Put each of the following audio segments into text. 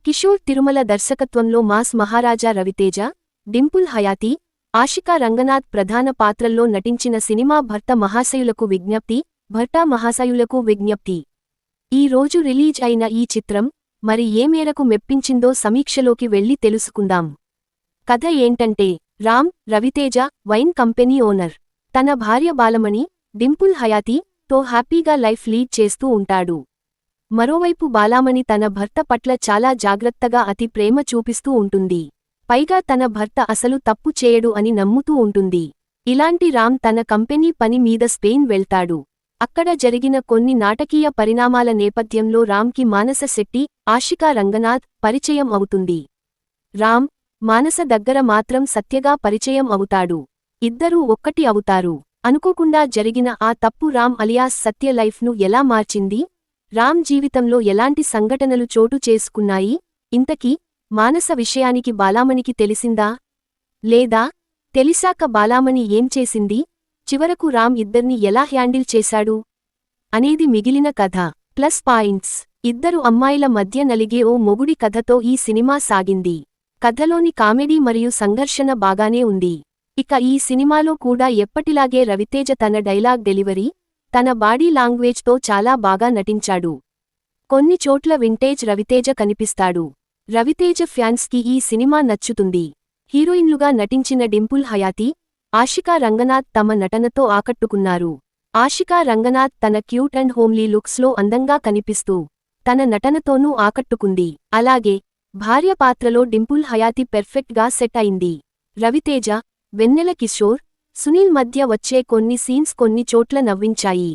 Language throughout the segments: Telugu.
కిషోర్ తిరుమల దర్శకత్వంలో మాస్ మహారాజా రవితేజ, డింపుల్ హయాతి, ఆషికా రంగనాథ్ ప్రధాన పాత్రల్లో నటించిన సినిమా భర్త మహాశయులకు విజ్ఞప్తి. ఈ రోజు రిలీజ్ అయిన ఈ చిత్రం మరి ఏ మేరకు మెప్పించిందో సమీక్షలోకి వెళ్లి తెలుసుకుందాం. కథ ఏంటంటే, రవితేజ వైన్ కంపెనీ ఓనర్. తన భార్య బాలమణి, డింపుల్ హయాతి తో హ్యాపీగా లైఫ్ లీడ్ చేస్తూ ఉంటాడు. మరోవైపు బాలామణి తన భర్త పట్ల చాలా జాగ్రత్తగా అతి ప్రేమ చూపిస్తూ ఉంటుంది. పైగా తన భర్త అసలు తప్పు చేయడు అని నమ్ముతూ ఉంటుంది. ఇలాంటి తన కంపెనీ పని మీద స్పెయిన్ వెళ్తాడు. అక్కడ జరిగిన కొన్ని నాటకీయ పరిణామాల నేపథ్యంలో కి మానస శెట్టి, ఆషికా రంగనాథ్ పరిచయం అవుతుంది. మానస దగ్గర మాత్రం సత్యగా పరిచయం అవుతాడు. ఇద్దరూ ఒక్కటి అవుతారు. అనుకోకుండా జరిగిన ఆ తప్పు అలియాస్ సత్య లైఫ్ను ఎలా మార్చింది? జీవితంలో ఎలాంటి సంఘటనలు చోటు చేసుకున్నాయి? ఇంతకీ మానస విషయానికి బాలామణికి తెలిసిందా? లేదా తెలిసాక బాలామణి ఏం చేసింది? చివరకు ఇద్దర్ని ఎలా హ్యాండిల్ చేశాడు అనేది మిగిలిన కథ. ప్లస్ పాయింట్స్: ఇద్దరు అమ్మాయిల మధ్య నలిగే ఓ మొగుడి కథతో ఈ సినిమా సాగింది. కథలోని కామెడీ మరియు సంఘర్షణ బాగానే ఉంది. ఇక ఈ సినిమాలో కూడా ఎప్పటిలాగే రవితేజ తన డైలాగ్ డెలివరీ, తన బాడీ లాంగ్వేజ్తో చాలా బాగా నటించాడు. కొన్ని చోట్ల వింటేజ్ రవితేజ కనిపిస్తాడు. రవితేజ ఫ్యాన్స్కి ఈ సినిమా నచ్చుతుంది. హీరోయిన్లుగా నటించిన డింపుల్ హయాతి, ఆషికా రంగనాథ్ తమ నటనతో ఆకట్టుకున్నారు. ఆషికా రంగనాథ్ తన క్యూట్ అండ్ హోమ్లీ లుక్స్లో అందంగా కనిపిస్తూ తన నటనతోనూ ఆకట్టుకుంది. అలాగే భార్య పాత్రలో డింపుల్ హయాతి పెర్ఫెక్ట్గా సెట్ అయింది. రవితేజ, వెన్నెల కిషోర్, సునీల్ మధ్య వచ్చే కొన్ని సీన్స్ కొన్ని చోట్ల నవ్వించాయి.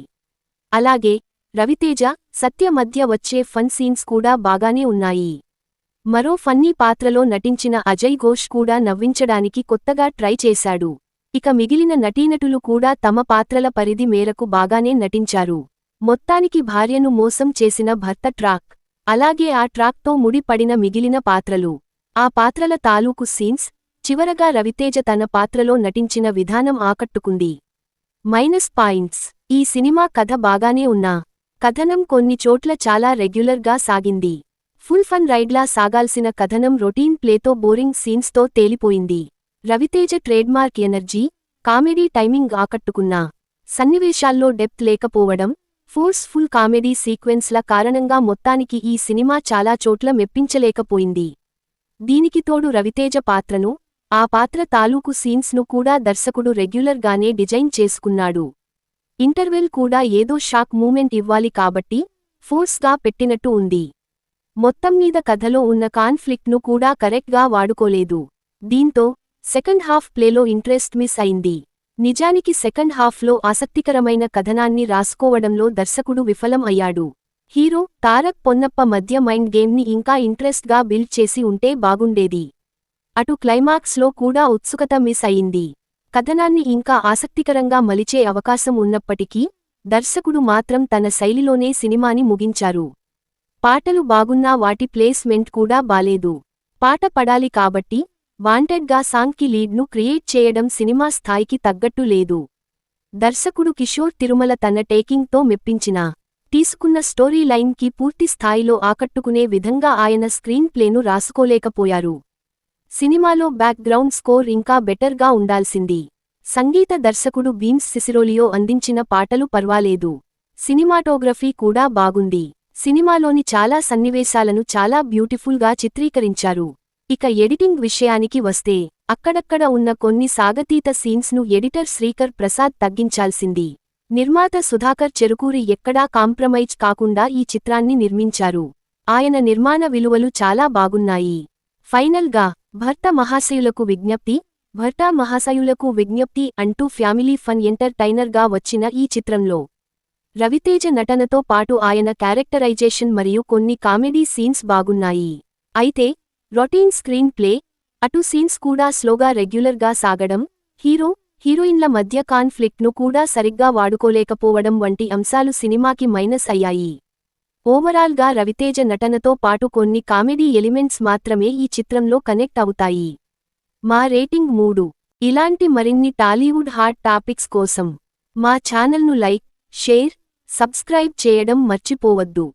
అలాగే రవితేజ, సత్య మధ్య వచ్చే ఫన్ సీన్స్ కూడా బాగానే ఉన్నాయి. మరో ఫన్నీ పాత్రలో నటించిన అజయ్ ఘోష్ కూడా నవ్వించడానికి కొత్తగా ట్రై చేశాడు. ఇక మిగిలిన నటీనటులు కూడా తమ పాత్రల పరిధి మేరకు బాగానే నటించారు. మొత్తానికి భార్యను మోసం చేసిన భర్త ట్రాక్, అలాగే ఆ ట్రాక్తో ముడిపడిన మిగిలిన పాత్రలు, ఆ పాత్రల తాలూకు సీన్స్, చివరగా రవితేజ తన పాత్రలో నటించిన విధానం ఆకట్టుకుంది. మైనస్ పాయింట్స్: ఈ సినిమా కథ బాగానే ఉన్నా కథనం కొన్ని చోట్ల చాలా రెగ్యులర్గా సాగింది. ఫుల్ ఫన్ రైడ్లా సాగాల్సిన కథనం రొటీన్ ప్లేతో బోరింగ్ సీన్స్తో తేలిపోయింది. Ravi Teja trademark energy, comedy timing ఆకట్టుకున్నా సన్నివేశాల్లో డెప్త్ లేకపోవడం, ఫోర్స్ఫుల్ కామెడీ సీక్వెన్స్ల కారణంగా మొత్తానికి ఈ సినిమా చాలా చోట్ల మెప్పించలేకపోయింది. దీనికి తోడు రవితేజ పాత్రను, ఆ పాత్ర తాలూకు సీన్స్ను కూడా దర్శకుడు రెగ్యులర్గానే డిజైన్ చేసుకున్నాడు. ఇంటర్వెల్ కూడా ఏదో షాక్ మూమెంట్ ఇవ్వాలి కాబట్టి ఫోర్స్గా పెట్టినట్టు ఉంది. మొత్తంమీద కథలో ఉన్న కాన్ఫ్లిక్ట్ను కూడా కరెక్ట్గా వాడుకోలేదు. దీంతో సెకండ్ హాఫ్ ప్లేలో ఇంట్రెస్ట్ మిస్ అయింది. నిజానికి సెకండ్ హాఫ్లో ఆసక్తికరమైన కథనాన్ని రాసుకోవడంలో దర్శకుడు విఫలం అయ్యాడు. హీరో, తారక్ పొన్నప్ప మధ్య మైండ్ గేమ్ని ఇంకా ఇంట్రెస్ట్గా బిల్డ్ చేసి ఉంటే బాగుండేది. అటు క్లైమాక్స్లో కూడా ఉత్సుకత మిస్ అయింది. కథనాన్ని ఇంకా ఆసక్తికరంగా మలిచే అవకాశం ఉన్నప్పటికీ దర్శకుడు మాత్రం తన శైలిలోనే సినిమాని ముగించారు. పాటలు బాగున్నా వాటి ప్లేస్మెంట్ కూడా బాలేదు. పాట పడాలి కాబట్టి వాంటెడ్గా సాంగ్కి లీడ్ను క్రియేట్ చేయడం సినిమా స్థాయికి తగ్గట్టు లేదు. దర్శకుడు కిషోర్ తిరుమల తన టేకింగ్తో మెప్పించినా తీసుకున్న స్టోరీ లైన్కి పూర్తి స్థాయిలో ఆకట్టుకునే విధంగా ఆయన స్క్రీన్ ప్లేను రాసుకోలేకపోయారు. సినిమాలో బ్యాక్గ్రౌండ్ స్కోర్ ఇంకా బెటర్గా ఉండాల్సింది. సంగీత దర్శకుడు బీమ్స్ సిసిరోలియో అందించిన పాటలు పర్వాలేదు. సినిమాటోగ్రఫీ కూడా బాగుంది. సినిమాలోని చాలా సన్నివేశాలను చాలా బ్యూటిఫుల్గా చిత్రీకరించారు. ఇక ఎడిటింగ్ విషయానికి వస్తే అక్కడక్కడ ఉన్న కొన్ని సాగతీత సీన్స్ను ఎడిటర్ శ్రీకర్ ప్రసాద్ తగ్గించాల్సింది. నిర్మాత సుధాకర్ చెరుకూరి ఎక్కడా కాంప్రమైజ్ కాకుండా ఈ చిత్రాన్ని నిర్మించారు. ఆయన నిర్మాణ విలువలు చాలా బాగున్నాయి. ఫైనల్గా భర్త మహాశయులకు విజ్ఞప్తి అంటూ ఫ్యామిలీ ఫన్ ఎంటర్టైనర్గా వచ్చిన ఈ చిత్రంలో రవితేజ నటనతో పాటు ఆయన క్యారెక్టరైజేషన్ మరియు కొన్ని కామెడీ సీన్స్ బాగున్నాయి. అయితే రొటీన్ స్క్రీన్ ప్లే, అటు సీన్స్ కూడా స్లోగా రెగ్యులర్గా సాగడం, హీరోయిన్ల మధ్య కాన్ఫ్లిక్ట్ను కూడా సరిగ్గా వాడుకోలేకపోవడం వంటి అంశాలు సినిమాకి మైనస్ అయ్యాయి. ఓవరాల్గా రవితేజ నటనతో పాటు కొన్ని కామెడీ ఎలిమెంట్స్ మాత్రమే ఈ చిత్రంలో కనెక్ట్ అవుతాయి. మా రేటింగ్ 3. ఇలాంటి మరిన్ని టాలీవుడ్ హాట్ టాపిక్స్ కోసం మా ఛానల్ను లైక్, షేర్, సబ్స్క్రైబ్ చేయడం మర్చిపోవద్దు.